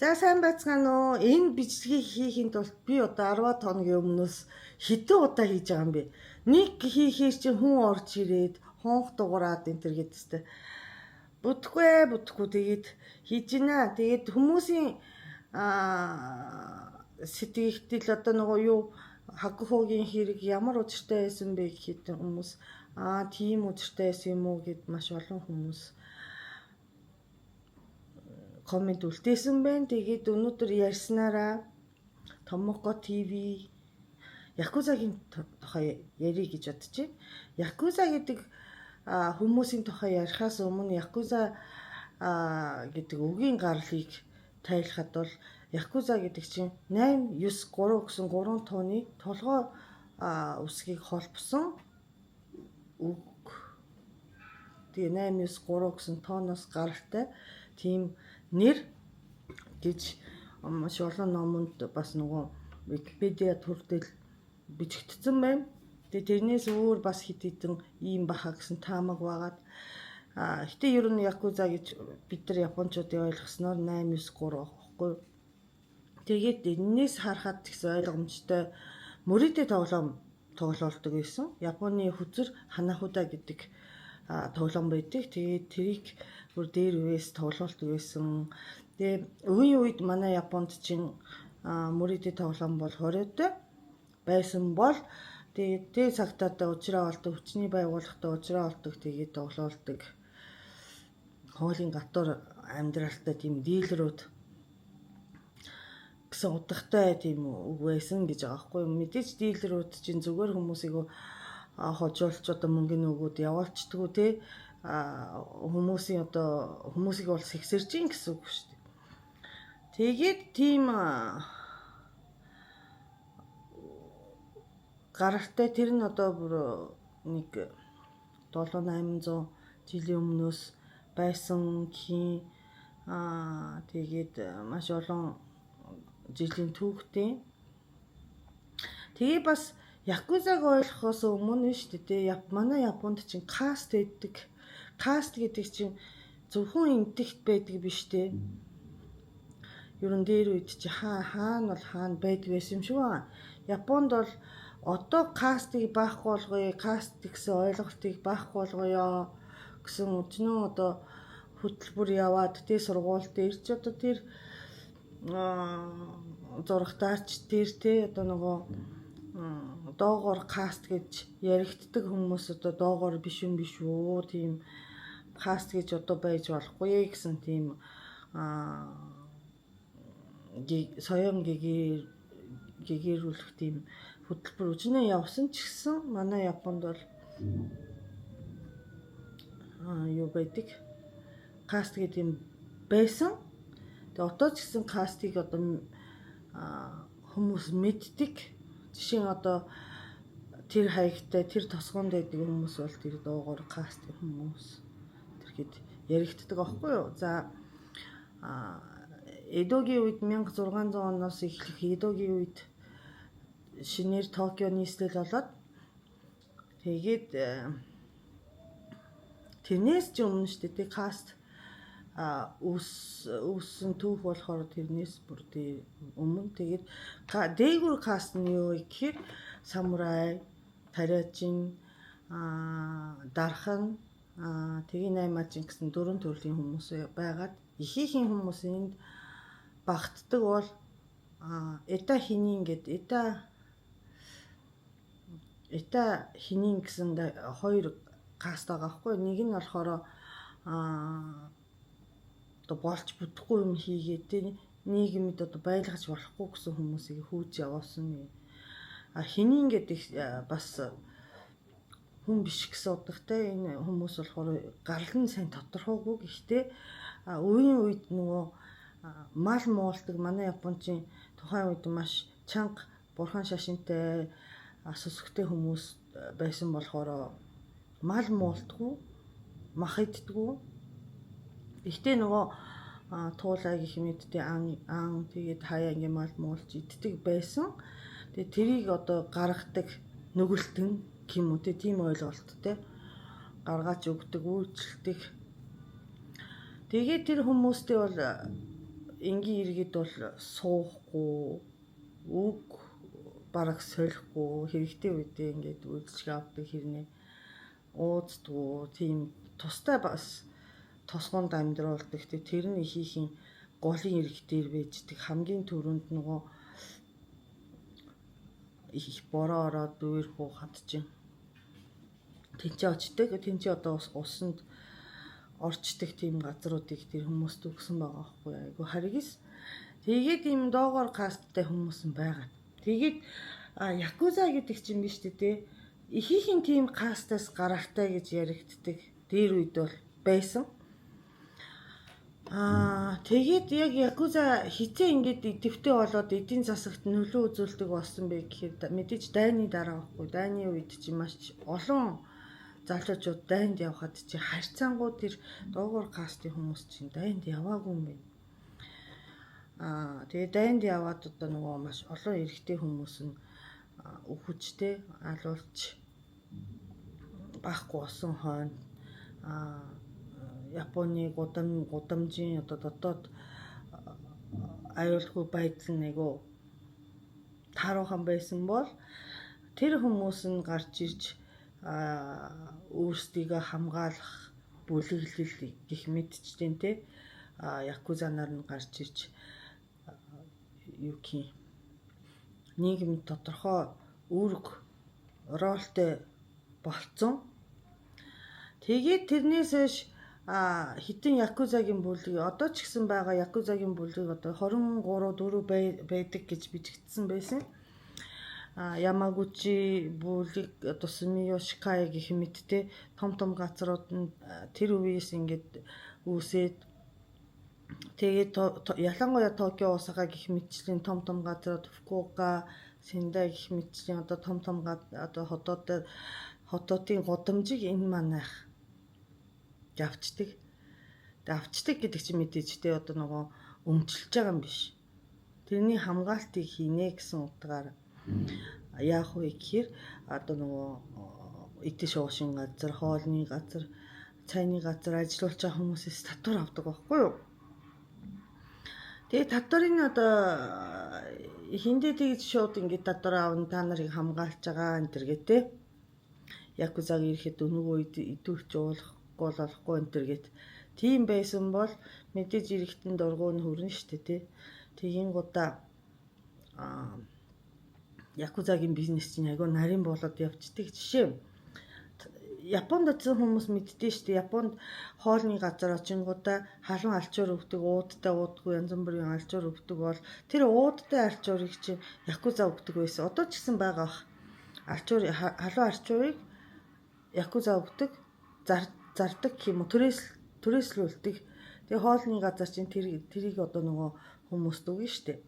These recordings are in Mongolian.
За сайн байцгаана уу? Энэ бичлэгийг хийхэд бол би одоо 10 хоногийн өмнөөс хэдэн удаа хийж байгаа юм бэ? Нэг хийхээр чинь хүн орж ирээд хонх дуурайд энэ төр гэдэгтэй. Бүтэхгүй тэгээд хийж гинэ. Тэгээд хүмүүсийн сэтгэгдэл одоо нөгөө юу хагхуугийн хэрэг ямар учиртай байсан бэ гэхэд хүмүүс тийм учиртай байсан юм уу гэд маш олон хүмүүс коммент үлдээсэн байна. Тэгээд өнөөдөр ярьснараа Томоко ТV Якузагийн тухай ярих гэж бодож байна. Якуза гэдэг хүмүүсийн тухай ярихаас өмнө Якуза гэдэг үгийн гарлыг тайлахад бол Якуза гэдэг чинь 893 гэсэн 3 тооны толгой үсгийг холбосон үг. Тэгээ 893 гэсэн тооноос гаралтай тийм нэр гэж маш олон номонд бас нөгөө Википедиа төрөлд бичигдсэн байна. Тэгээ тэрнээс өөр бас хэд хэдэн ийм баха гэсэн таамаг байгаад гэтээ ер нь Якуза гэж бид нар японочдын ойлгосноор 893 байхгүй. Тэгээд энэс харахад гэсэн ойлгомжтой мөрөдөө тоглоулдаг байсан. Японы хүзэр Ханахуда гэдэг тоглоом байдаг. Тэгээд тэрийг бүр дээр үеэс тоглоулдаг байсан. Тэгээ үеийн үед манай Японд чинь мөрөдөө тоглоом бол хориотой байсан бол тэгээд цагтаа уучраа болдог, хүчний байгууллагатай уучраа болдог, тэгээд тоглоулдаг. Хуулийн гатуур амьдралтай тийм дийлрүүд гэсэн утгатай тийм үг байсан гэж байгаа байхгүй юу. Мэдээж дийлрүүд чинь зүгээр хүмүүсийг хожуулж одоо мөнгөний өгөөд явуулцдаггүй те хүмүүсийг бол сэгсэрж ийн гэсэн үг шүү дээ. Тэгээд тийм гаралтай тэр нь одоо бүр нэг 700-800 жилийн өмнөөс байсан гэх тэгээд маш олон жилийн түүхтэй. Тэгээ бас Якузаг ойлгохоос өмнө шүү дээ. Манай Японд чинь каст гэдэг. Каст гэдэг чинь зөвхөн энтэгт байдаг биш дээ. Ер нь дээр үед чи хаана бол хаана байдаг байсан юм шиг байна. Японд бол одоо кастыг баахгүй болгоё, каст гэсэн ойлголтыг баахгүй болгоё гэсэн өчнөө одоо хөтөлбөр яваад тэ сургууль дээр ч одоо тэр зурагтаарч тэр тэ одоо нөгөө доогоор каст гэж яригддаг хүмүүс одоо доогоор биш үү тийм каст гэж одоо байж болохгүй гэсэн тийм соён гэгэрүүлэх тийм хөтөлбөр үжнээ явсан ч гэсэн манай Японд бол юу байдаг каст гэдэг юм байсан. Тэгээ одоо ч гэсэн кастыг одоо хүмүүс мэддэг. Жишээ нь одоо тэр хаягтай тэр тосгонд байдаг хүмүүс бол тэр доогоор каст хүмүүс тэрхэд яригддаг аахгүй юу. За Эдогийн үед 1600 оноос эхлэх Эдогийн үед шинээр Токио нийслэл болоод тэгээд тэрнээс ч өмнө шүү дээ каст үүссэн түүх болохоор тэрнээс бүр өмнө тэгээд дээгүүр каст нь юу гэхээр самурай, тариачин, дархан, тэгээ наймаачин гэсэн 4 төрлийн хүмүүс байгаад ихээхэн хүмүүс энд багтдаг бол эта хинин гэдэг эта хинин гэсэн 2 каст байгаа хгүй. Нэг нь болохоор одоо болж бүтэхгүй юм хийгээд тэ нийгэмд одоо байлгаж болохгүй гэсэн хүмүүсийг хөөж явуулсан юм. Хинин гэдэг бас хүн биш гэсэн утгатай. Энэ хүмүүс болохоор гарал нь сайн тодорхойгүй. Гэхдээ үеийн үед нөгөө мал муулдаг манай Япончин тухайн үед маш чанга бурхан шашинтай сүсгтэй хүмүүс байсан болохоор мал муулдаггүй, мах иддэггүй. Гэхдээ нөгөө туулай гэх мэдтэй ан тэгээд хаяа ингээм мал муулж иддэг байсан. Тэгээд тэрийг одоо гаргадаг нүгэлтэн гэх юм уу тийм ойлголттой гаргаж өгдөг, үйлчлдэг. Тэгээд тэр хүмүүстэй бол энгийн иргэд бол суухгүй, үг бараг солихгүй, хэрэгтэй үедээ ингээд үйлчлэг авдаг хэрнээ ууздгүй, тийм тустай бас тосгонд амьдруулдаг. Тэр нь ихийнх нь голын ирэх дээр байждаг. Хамгийн түрүүнд нөгөө их бороо ороод дүүр буухад чинь тэнцээ очдөг. Тэнцээ одоо усанд орчдөг тийм газруудыг тэр хүмүүст өгсөн байгаа байхгүй айгу харгис. Тэгээд ийм доогоор касттай хүмүүс нь байгаа. Тэгээд якуза гэдэг чинь биш үү? Ихийнх нь тийм кастаас гаралтай гэж яригддаг. Тэр үед бол байсан. Тэгээд яг якуза хизээ ингээд идэвхтэй болоод эдийн засагт нөлөө үзүүлдэг болсон бэ гэхээр мэдээж дайны дараа байхгүй. Дайны үед чи маш олон залуучууд дайнд явхад чи харьцангуй тэр доогоор кастын хүмүүс чинь дайнд яваагүй юм байна. Тэгээд дайнд яваад одоо нөгөө маш олон эрэгтэй хүмүүс нь өвчтэй алуулж бахгүй болсон хойно Японы гудамжийн одоо дотоод аюулгүй байдал нэгөө тааруухан байсан бол тэр хүмүүс нь гарч ирж өөрсдийгөө хамгаалах бүлэглэл гэх мэтчдэн те якузанаар нь гарч ирж нийгэмд тодорхой үүрэг ролтой болцсон. Тэгээд тэрнээс хойш хитэн якузагийн бүлэг одоо ч гэсэн байгаа якузагийн бүлэг одоо 23-4 байдаг гэж бичигдсэн байсан. Ямагучи бүлэг одоо Сумиёшикай гэх мэттэй том газрууд нь тэр үеэс ингээд үүсээд тэгээд ялангуяа Токио, Осака гэх мэтчлийн том газрууд Фукуока, Сендай гэх мэтчлийн одоо том одоо хотуудын гудамжийг энэ манайх авчдаг. Авчдаг гэдэг чинь мэдээж те одоо нөгөө өмчлөж байгаа юм биш. Тэрний хамгаалтыг хийнэ гэсэн утгаар яах вэ гэхээр одоо нөгөө идэж уушин газар, хоолны газар, цайны газар ажиллуулж байгаа хүмүүсээс татвар авдаг байхгүй юу? Тэгээ татварын одоо хиндэ тэгж шууд ингээд татвар аавн та нарыг хамгаалж байгаа энэ төр гэдэг. Якузаг ирэхэд өнөөгөө идэвхж болохгүй энэ төр гэд. Тийм байсан бол мэдээж ирэхтэн дургуй нь хүрнэ штэ тий. Тэгин гудаа якузагийн бизнес чинь айгүй нарийн болоод явцдаг жишээ. Японд очсон хүмүүс мэддээ шүү дээ. Японд хоолны газар очингуудаа халуун алчуур өгдөг, уудтай уудгүй янз бүрийн алчуур өгдөг бол тэр уудтай алчуурыг чинь якуза өгдөг байсан. Одоо ч гэсэн байгаа бах. Халуун алчуурыг якуза өгдөг, зардаг юм уу? Түрээслүүлдэг. Тэгээ хоолны газар чинь тэрийг одоо нөгөө хүмүүст өгнө шүү дээ.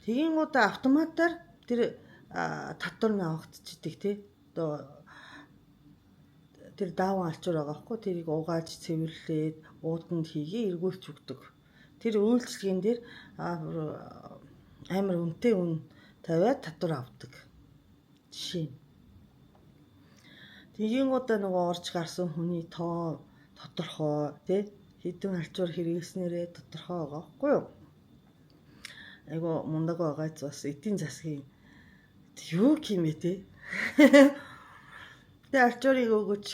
Тэгэнгүүтээ автоматар тэр татвар нь авагдчихдаг тий. Одоо тэр дааван алчуур байгаа хгүй тэрийг угааж цэвэрлээд ууданд хийгээ эргүүлж өгдөг. Тэр үйлчлэгэн дээр амар үнэтэй үн тавиад татвар авдаг. Жишээ. Тэгэнгүүтээ нөгөө орж гарсан хүний тоо тодорхой тий хэдэн алчуур хэрэглэснээрээ тодорхой байгаа хгүй юу? Айгу мундаг байгааз бас эдийн засгийн юу гэмээ тий. Тэгээ алчуурыг өгөж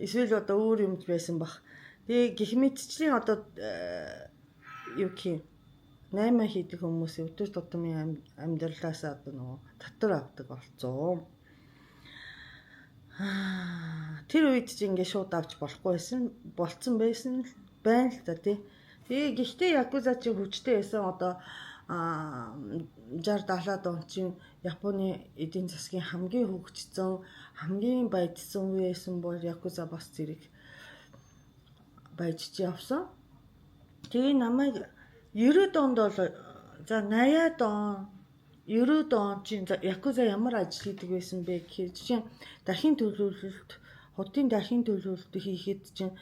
эсвэл одоо өөр юмд байсан бах. Тэгээ гэх мэтчлийн одоо юу гэх 8 хийдэг хүмүүс өдөр тутмын амьдралаас одоо нөгөө татвар авдаг болцсон. Тэр үед чи ингээ шууд авч болохгүй болцсон байсан байна л да тий. Тэгээ гэхдээ якуза чи хүчтэй байсан одоо 60-70-аад он чинь Японы эдийн засгийн хамгийн хөгжсөн, хамгийн баяжсан үе байсан бол якуза бас зэрэг баяжж явсан. Тэгээ намайг 90-ад онд бол за 80-ад он 90-ад он чинь якуза ямар ажил хийдэг байсан бэ гэхээр чинь дахин төлөвлөлт, хотын дахин төлөвлөлт хийхэд чинь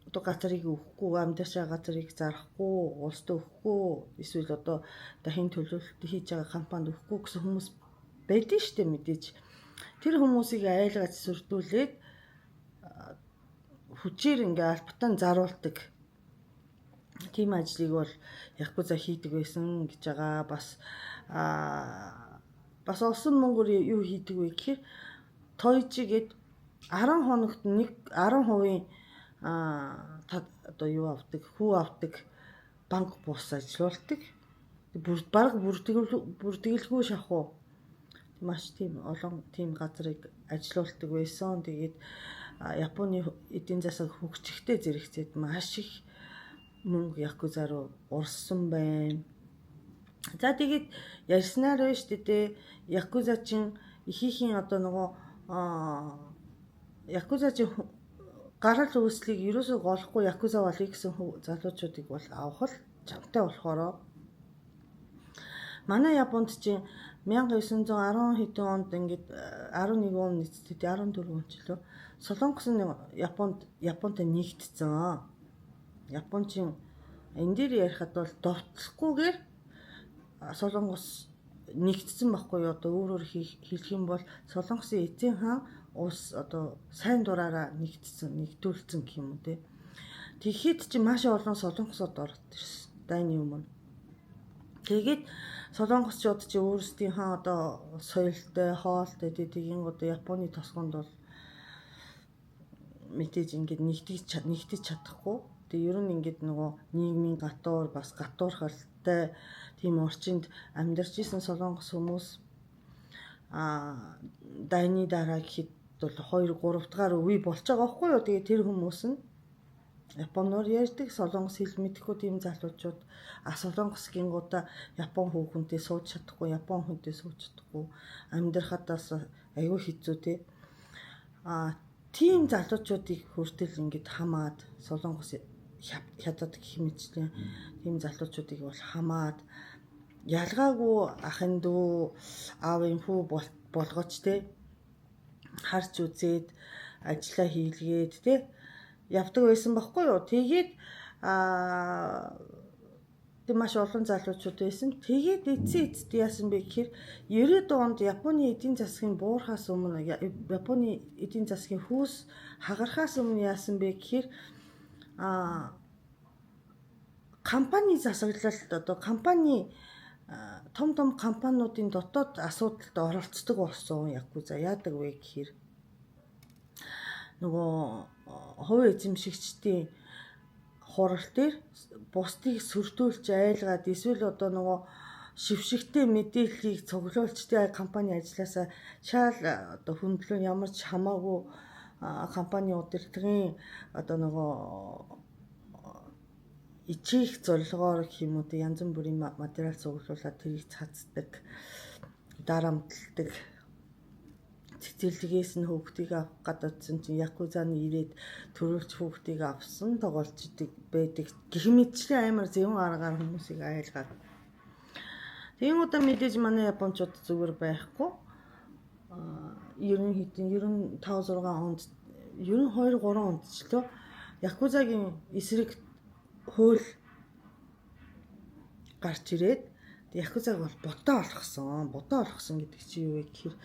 одоо газрыг өгөхгүй, амьдарчаа газрыг зарахгүй, улсад өгөхгүй, эсвэл одоо дахин төлөвлөлт хийж байгаа компанид өгөхгүй гэсэн хүмүүс байдэн штэ мэдээж. Тэр хүмүүсийг айлгаж сүрдүүлээд хүчээр ингээ албатан заруулдаг тийм ажлыг бол якуза хийдэг байсан гэж байгаа. Бас олсон мөнгөөр юу хийдэг вэ гэхээр тойжи гээд 10 хоногт 10% одоо юу авдаг, хүү авдаг банк бус ажиллуулдаг. Бараг бүртгэлгүй шахуу маш тийм олон тийм газрыг ажиллуулдаг байсан. Тэгээд Японы эдийн засаг хөгжихтэй зэрэгцээд маш их мөнгө якуза руу урссан байна. За тэгээд ярьснаар байна шүү дээ. Якуза чин ихийнхэн одоо нөгөө якуза чин гарал үүслийг ерөөсөө голохгүй якуза болъё гэсэн залуучуудыг бол авах л чамтай болохоро манай Японд чинь 1910 хэдэн онд ингээд 11 он нийцтэй 14 он ч лөө Солонгос нь Японтай нэгдсэн. Япончин энэ дээр ярихад бол довтлохгүйгээр Солонгос нэгдсэн байхгүй юу? Одоо өөрөөр хэлэх юм бол Солонгосын эзэн хаан улс одоо сайн дураараа нэгдүүлсэн гэх юм уу те. Тэгэхэд чи маш олон солонгосод ороод ирсэн. Дайны өмнө. Тэгээд солонгосчууд чи өөрсдийнхөө одоо соёлтой, хоолтой тэдгийн одоо Японы тосгонд бол мэдээж ингээд нэгдэж чадахгүй. Тэгээ ер нь ингээд нөгөө нийгмийн гатуур бас гатуурхалтай тийм орчинд амьдарч исэн солонгос хүмүүс дайны дараа гэхэд бол 2 3 дахь үе болж байгаа байхгүй юу. Тэгээ тэр хүмүүс нь Японоор ярьдаг солонгос хэл мэдэхгүй тийм залуучууд солонгос гингуудаа Япон хүүхэнтэй сууж чадахгүй, Япон хүнтэй сууж чадахгүй амьдрахадаас аюу хэцүү те. Тийм залуучуудыг хүртэл ингээд хамаад солонгос хятад гэх мэтчлэн тийм залуучуудыг бол хамаад ялгаагүй ахын дүү аавын хүү болгооч те харж үзээд ажиллаа хийлгээд те явдаг байсан байхгүй юу. Тэгээд маш олон залуучууд байсан. Тэгээд эцэст яасан бэ гэхээр 90-ад онд Японы эдийн засгийн буурахаас өмнө Японы эдийн засгийн хөөс хагарахаас өмнө яасан бэ гэхээр компани засаглалт одоо компани том компаниудын дотоод асуудалд оролцдог болсон якуза яадаг вэ гэхээр нөгөө хувь эзэмшигчдийн хурал дээр бусдыг сүрдүүлж айлгаад эсвэл одоо нөгөө шившигтэй мэдээллийг цуглуулж тэ компани ажилласаа шаал одоо хөндлөн ямар ч хамаагүй компани удирдлагын одоо нөгөө ичээх зорилгоор гэх юм уу тэ янз бүрийн материал цуглуулад тэрийг цацдаг, дарамтлагдаг. Цэцэрлэгээс нь хүүхдийг авах гадаадсан чинь якузаны ирээд төрүүлж хүүхдийг авсан тоглож идэг байдаг. Гэх мэтчлэн амар зэвэн аргаар хүмүүсийг айлгаад. Тийм удаа мэдээж манай японочууд зүгээр байхгүй. 95 6 онд 92 3 онд ч лөө якузагийн эсрэг хууль гарч ирээд якузаг бол бодоо олгосон. Бодоо олгосон гэдэг чинь юу вэ гэхээр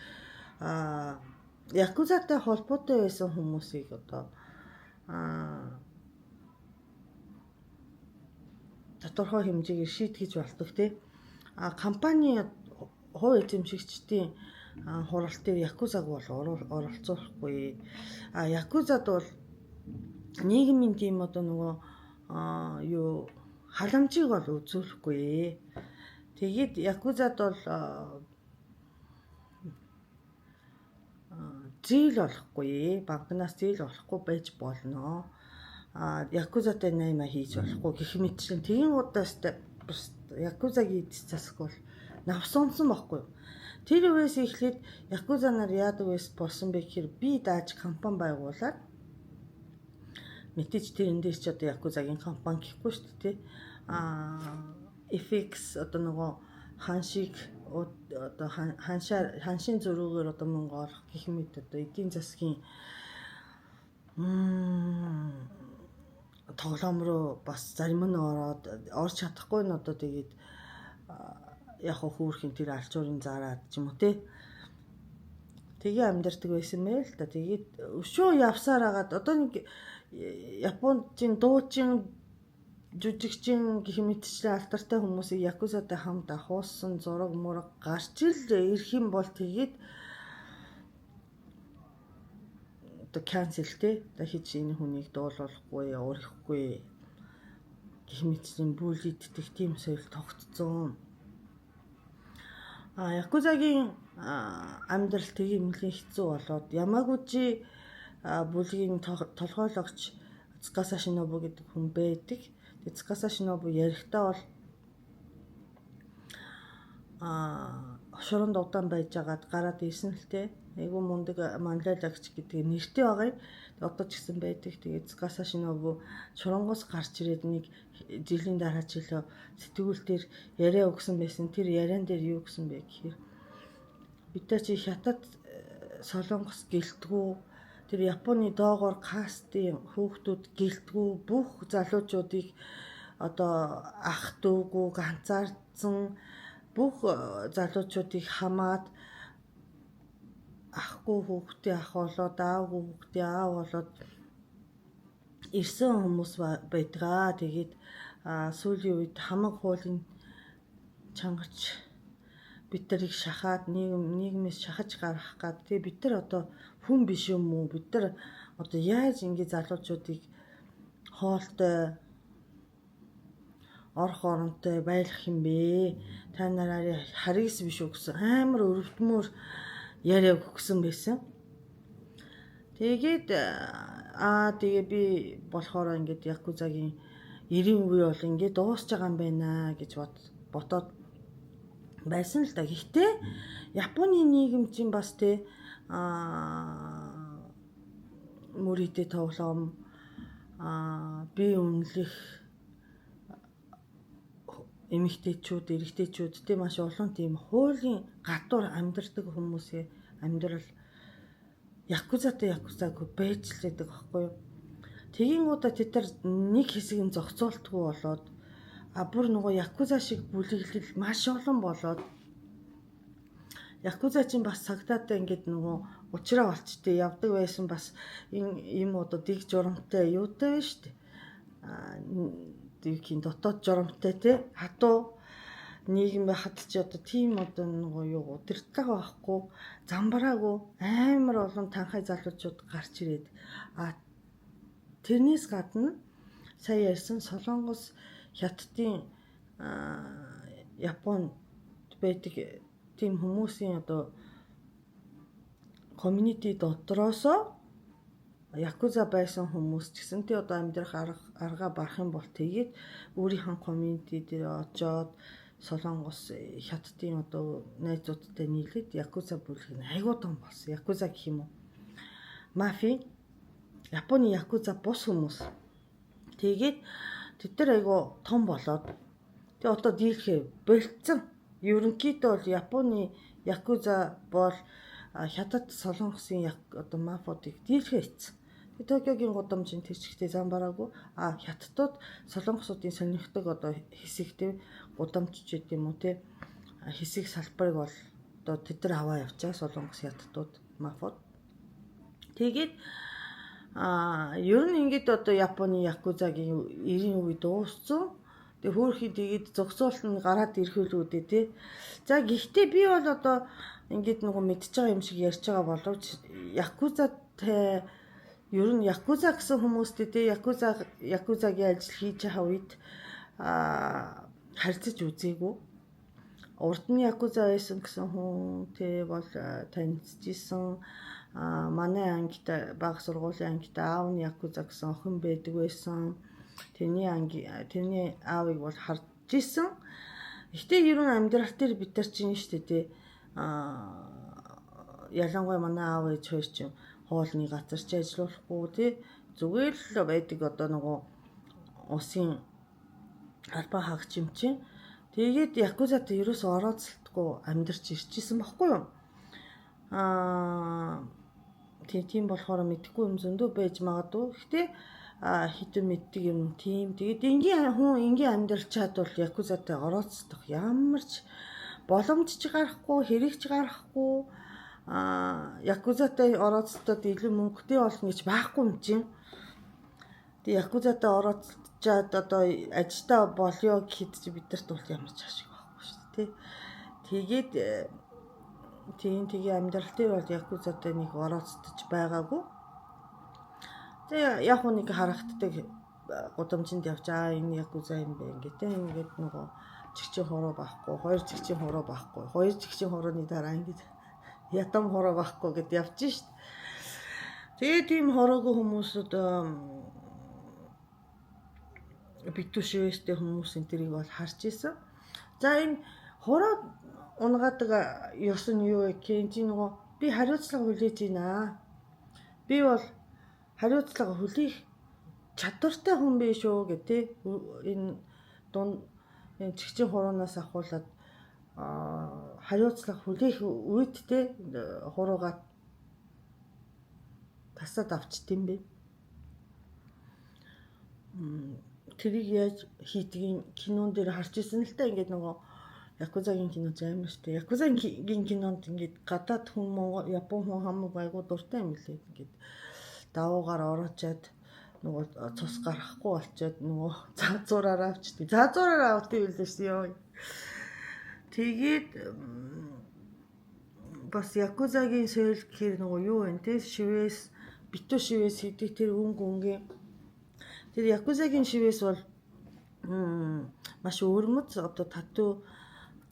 якузатай холбоотой байсан хүмүүсийг одоо тодорхой хэмжээгээр шийтгэж болдог тий. Компани хувь эзэмшигчдийн хурал дээр якузаг бол оролцуулахгүй. Якузад бол нийгмийн тийм одоо нөгөө юу халамжийг бол үзүүлэхгүй. Тэгээд якузад бол зээл болохгүй, банкнаас зээл болохгүй байж болно. Якузатай 8 хийж болохгүй гэх мэтчлэн тийм удаастай якузагийн эдийн засаг бол навсонсон байхгүй. Тэр үеэс эхлээд якуза нар яадаг болсон бэ гэхээр би дааж компани байгуулад мэдээж тэр энэ дээр ч одоо якузагийн компани гэхгүй шүү дээ. FX одоо нөгөө ханшиг одоо ханшийн зөрүүгээр одоо мөнгө олох гэх мэт одоо эдийн засгийн тоглоом руу бас зарим нь орж чадахгүй нь одоо тэгээд яг хөөрхийн тэр алчуурын зараад ч юм уу те. Тэгээ амьдардаг байсан мэй л да. Тэгээд өшөө явсаар хагаад одоо нэг Японд дуучин жүжигчин гэх мэтчлэн алдартай хүмүүсийг якузатай хамт ахуулсан зураг мураг гарч ирэх юм бол тэгээд одоо канцелтэй дахиж энэ хүнийг дуулуулахгүй өөрөхгүй гэх мэтлийн бүлийддэг тийм соёл тогтцсон. Якузагийн амьдрал тийм нэлээд хэцүү болоод Ямагужи бүлгийн толгойлогч Цукаса Шинобу гэдэг хүн байдаг. Цукаса Шинобу ярихдаа бол шоронд удаан байжгаад гараад ирсэн л те. Айгу мундаг манлайлагч гэдэг нэртэй байгаа. Одоо ч гэсэн байдаг. Тэгээд Цукаса Шинобу шоронгоос гарч ирээд нэг жилийн дараа жилөө сэтгүүлтээр яриа өгсөн байсан. Тэр яриан дээр юу гэсэн бэ гэхээр бидээ чи хятад солонгос гэлтгүү тэр Японы доогоор кастын хүүхдүүд гэлтгүү бүх залуучуудыг одоо ах дүүгүү ганцаардсан бүх залуучуудыг хамаад ахгүй хүүхдээ ах болоод аавгүй хүүхдээ аав болоод ирсэн хүмүүс байдгаа. Тэгээд сүүлийн үед хамаг хуулийн чангач бид нарыг шахаад нийгмээс шахаж гаргах гад. Тэгээ бид нар одоо хүн биш юм уу? Бид нар одоо яаж ингэ залуучуудыг хоолтой орох оронтой байлгах юм бэ? Та нараа харгис биш үү гэсэн амар өрөвдмөр яриаг өгсөн байсан. Тэгээд тэгээ би болохоор ингээд якузагийн 90 үе бол ингээд дуусч байгаа юм байна гэж бодоод байсан л да. Гэхдээ Японы нийгэм чинь бас те мөрөдөө тоглоом бие үнэлэх эмэгтэйчүүд, эрэгтэйчүүд те маш олон тийм хуулийн гадуур амьдардаг хүмүүсийн амьдрал якузатай якузаагүй байж л байдаг байхгүй юу. Тэгэнгүүтээ тэд нар нэг хэсэг нь зохицуултгүй болоод бүр нөгөө якуза шиг бүлэглэл маш олон болоод якуза чинь бас цагтаатай ингээд нөгөө учраа болчтой явдаг байсан бас ийм одоо дэг журамтай юутай байна шүү дээ. Дэгхийн дотоод журамтай те хатуу нийгэм байхад ч одоо тийм одоо нөгөө юу удирдлага байхгүй замбраагүй амар олон танхай залуучууд гарч ирээд тэрнээс гадна сая ярьсан Солонгос хятадын Японд байдаг тийм хүмүүсийн одоо community дотроосоо якуза байсан хүмүүс ч гэсэн тий одоо амьдрах арга барах юм бол тэгээд өөрийнхөө community дээр очоод Солонгос хятадын одоо найзуудтай нийлээд якуза бүлэг нь айгуу том болсон. Якуза гэх юм уу? Мафи Японы якуза бус хүмүүс. Тэгээд тэд нар айгуу том болоод тэгээ одоо дийлхээ болцсон. Ерөнхийдөө бол Японы якуза бол хятад солонгосын одоо мафиодыг дийлхээ хийсэн. Токиогийн гудамжийн тэр чигтээ зам бараагүй хятадууд солонгосуудын сонирхдаг одоо хэсэгтэй гудамжч гэдэг юм уу те хэсэг салбарыг бол одоо тэд нар аваа явчаа солонгос хятадууд мафиод. Тэгээд ер нь ингээд одоо Японы якузагийн 90 үе дууссан. Тэгээ хөөрхий тэгээд зогсоолт нь гараад ирхүүлүүдээ те. За гэхдээ би бол одоо ингээд нөгөө мэдчихэж байгаа юм шиг ярьж байгаа боловч якузатай ер нь якуза гэсэн хүмүүстэй те якузагийн ажил хийж байгаа үед харьцаж үзээгүй. Урд нь якуза байсан гэсэн хүн те бол танилцчихсан. Манай ангид бага сургуулийн ангид аав нь якуза гэсэн охин байдаг байсан. Тэрний аавыг бол харж исэн. Гэхдээ ер нь амьдрал дээр бид нар чинь штэ те ялангуяа манай аав ээж хоёр чинь хоолны газар ч ажиллахгүй тий зүгээр л байдаг одоо нөгөө усын албан хаагч юм чинь тэгээд якузад ерөөсөө орооцолтгүй амьдарч ирчихсэн баггүй юу тийм болохоор мэдхгүй юм зөндөө байж магадгүй. Гэхдээ хитэн мэддэг юм тийм тэгээд энгийн хүн энгийн амьдрал чадвал якузатай орооцох ямар ч боломж ч гарахгүй хэрэг ч гарахгүй якузатай орооцолтод илүү мөнгөтэй болно гэж байхгүй юм чинь. Тэгээ якузатай орооцолт авчаад одоо ажилдаа болёо гэхэд чи бидэрт бол ямар ч ашиг байхгүй шүү дээ. Тэгээд тэгээ амьдрал дээр бол якузатай нэг орооцдож байгаагүй. Тэгээ яг нэг харагддаг гудамжинд явж энэ якуза юм бэ гэдэг. Ингээд нөгөө чигчийн хуруу байхгүй, хоёр чигчийн хуруу байхгүй, хоёр чигчийн хурууны дараа ингээд ятам хуруу байхгүй гэд явж шít. Тэгээ тийм хороогүй хүмүүсүүд битүүшвэстэй хүмүүс энэ тэрийг бол харж исэн. За энэ хороо унгаадаг ёс нь юу вэ гэвэл чи нөгөө би хариуцлага хүлээж байна. Би бол хариуцлага хүлээх чадвартай хүн биш үү гэдэг энэ дунд энэ чигчийн хуруунаас ахуулаад хариуцлага хүлээх үед те хуруугаа тасаад авчт юм бэ. Тэрийг яаж хийдгийг кинон дээр харж ирсэн л та ингээд нөгөө якузагийн кино займар штэ. Якузагийн кинонд ингээд гадаад хүн Монгол Япон хүн хамаг айгуу дуртай юм лээ. Ингээд давуугаар ороочоод нөгөө цус гарахгүй болчоод нөгөө заазуураараа авчдээ. Заазуураараа авдаг юм лээ штэ ёо. Тэгээд бас якузагийн соёл гэхээр нөгөө юу вэ те шивээс битүү шивээс хийдэг тэр үнгийн тэр якузагийн шивээс бол маш өөрмөц одоо татуу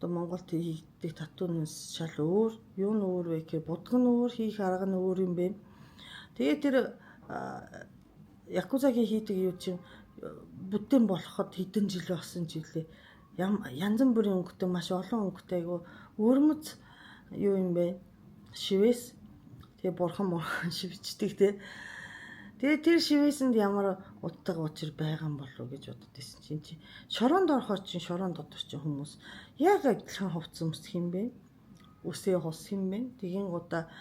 одоо Монголд хийгддэг татуунаас шал өөр. Юу нь өөр вэ гэхээр будга нь өөр, хийх арга нь өөр юм бэ. Тэгээ тэр якузагийн хийдэг юу чинь бүтээн болоход хэдэн жил болсон жилээ. Янз бүрийн өнгөтэй маш олон өнгөтэй айгу өөрмөц юу юм бэ? Шивээс тэгээ бурхан шивчдэг те. Тэгээ тэр шивээсэнд ямар утга учир байгаа юм болов гэж бодод байсан чинь шороонд орохоор чинь шороонд дотор чинь хүмүүс яг адилхан хувцсан өмсөх юм бэ? Үсээ хус юм бэ? Тэгин удаа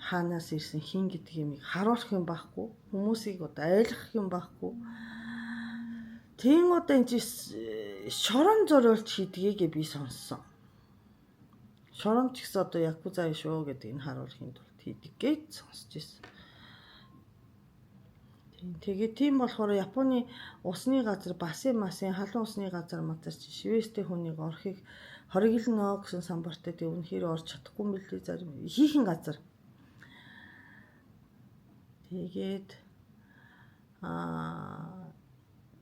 хаанаас ирсэн хин гэдэг юм харуулах юм байхгүй. Хүмүүсийг удаа айлгах юм байхгүй. Тэгин удаа энэ шороон зориулж хийдгийг би сонссон. Шорон ч гэсэн одоо якуза шүү гэдэг энэ харуулахын тулд хийдэг гэж сонсч ирсэн. Тэгээ тийм болохоор Японы усны газар басын халуун усны газар мазар чи шивэстэй хүнийг орохыг хориглоно гэсэн самбартай тэг үнэхээр орж чадахгүй юм билээ зарим хийхэн газар. Тэгээд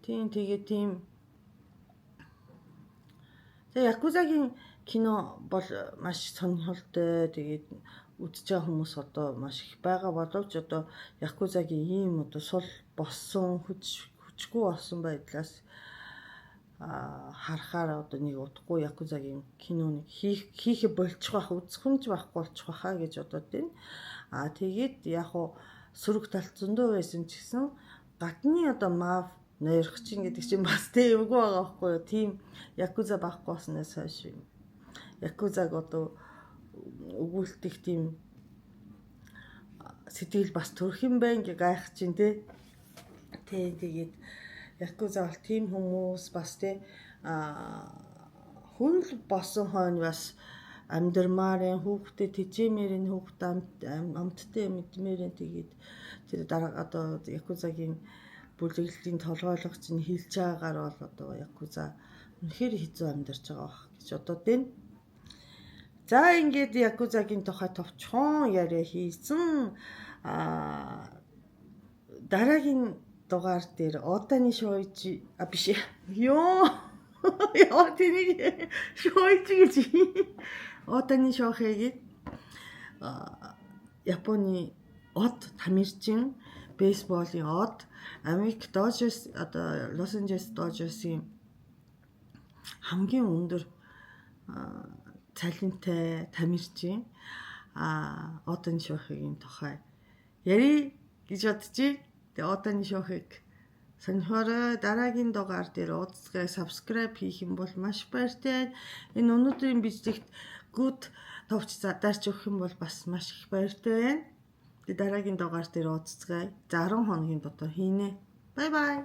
тийм тэгээ якузагийн кино бол маш сонирхолтой. Тэгээд үзэж байгаа хүмүүс одоо маш их байгаа боловч одоо якузагийн ийм одоо сул болсон хүчгүй болсон байдлаас харахаар одоо нэг удахгүй якузагийн киноныг хийхэ болчих байх үзэхүнж байхгүй болчих байхаа гэж бодоод байна. Тэгээд яг уу сөрөг талт зөндөө байсан ч гэсэн гадны одоо мав нойрхчин гэдэг чинь бас тийм үгүй байгаа байхгүй юу? Тийм якуза байхгүй болсноос хойш якузаг одоо өгүүлдэг тийм сэтгэл бас төрөх юм байна гэ гайх чинь те. Тэгээд якуза бол тийм хүмүүс бас те хүн л болсон хойно бас амьдрмаарын хүүхдэд тэжээмээрийн хүүхд амттай мэдмээрийн тэгээд тэр дараа одоо якузагийн бүлэглэлийн толгойлогч нь хэлж байгаагаар бол одоо якуза үнэхээр хэцүү амьдарч байгаа бах гэж бодод байна. За ингээд якузагийн тухай товчхон яриа хийсэн. Дараагийн дугаар дээр Отаны шоуйчи биш ёо яа тэнийг шоуйчи гэж Отаны шоухэгийг Японы од тамирчин бейсболын од Америк Dodgers одоо Лос Анжелес Dodgers-ийн хамгийн өндөр цалинтай тамирчин Отаны шоухэгийн тухай ярий гэж бодчих. Тэгээ Отаны шоухыг сонирхорой. Дараагийн дугаар дээр уулзгаа subscribe хийх юм бол маш баяртай. Энэ өнөөдрийн бичлэгт good товч задарч өгөх юм бол бас маш их баяртай байна. Тэгээ дараагийн дугаар дээр уулзгаа. За 10 хоногийн дотор хийнэ. Bye bye.